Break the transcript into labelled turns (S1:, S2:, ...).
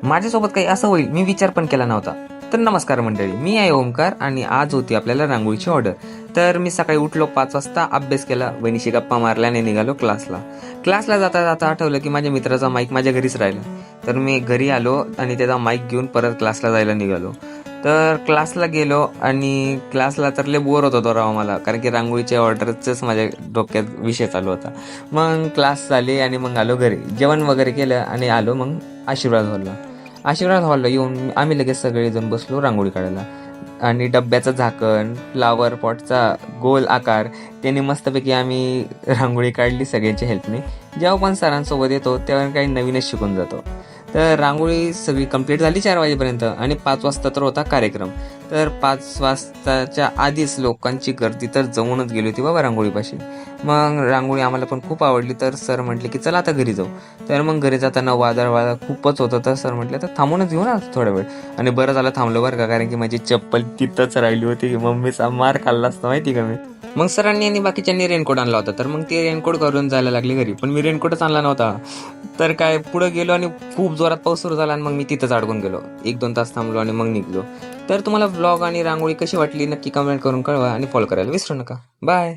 S1: माझ्यासोबत काही असं होईल मी विचार पण केला नव्हता. तर नमस्कार मंडळी, मी आहे ओमकार आणि आज होती आपल्याला रांगोळीची ऑर्डर. तर मी सकाळी उठलो 5 वाजता, अभ्यास केला, वहिनीशी गप्पा मारल्याने निघालो क्लासला जाता जाता आठवलं की माझ्या मित्राचा माईक माझ्या घरीच राहिला. तर मी घरी आलो आणि त्याचा माईक घेऊन परत क्लासला जायला निघालो. तर क्लासला गेलो आणि क्लासला तर लय बोर होत होतो राव मला, कारण की रांगोळीच्या ऑर्डरच माझ्या डोक्यात विषय चालू होता. मग क्लास झाले आणि मग आलो घरी, जेवण वगैरे केलं आणि आलो मग आशीर्वाद हॉलला येऊन आम्ही लगेच सगळेजण बसलो रांगोळी काढायला. आणि डब्याचं झाकण, फ्लावर पॉटचा गोल आकार, त्याने मस्तपैकी आम्ही रांगोळी काढली सगळ्यांच्या हेल्पने. जेव्हा पण सरांसोबत येतो तेव्हा काही नवीनच शिकून जातो. तर रांगोळी सगळी कंप्लीट झाली 4 वाजेपर्यंत आणि 5 वाजता तर होता कार्यक्रम. तर 5 वाजताच्या आधीच लोकांची गर्दी तर जमूनच गेली होती बाबा रांगोळीपाशी. मग रांगोळी आम्हाला पण खूप आवडली, तर सर म्हटले की चला आता घरी जाऊ. तर मग घरी जाताना वादळ खूपच होतं, तर सर म्हटले तर थांबूनच घेऊ ना थोडा वेळ. आणि बरं झालं थांबलो बरं का, कारण की माझी चप्पल तिथंच राहिली होती. मम्मीचा मार खाल्ला असता माहिती का मी. मग सरांनी आणि बाकीच्यांनी रेनकोट आणला होता, तर मग ते रेनकोट घालून जायला लागले घरी, पण मी रेनकोटच आणला नव्हता. तर काय पुढे गेलो आणि खूप जोरात पाऊस सुरू झाला आणि मग मी तिथंच अडकून गेलो. 1-2 तास थांबलो आणि मग निघलो. तर तुम्हाला व्लॉग आणि रांगोळी कशी वाटली नक्की कमेंट करून कळवा आणि फॉलो करायला विसरू नका. बाय.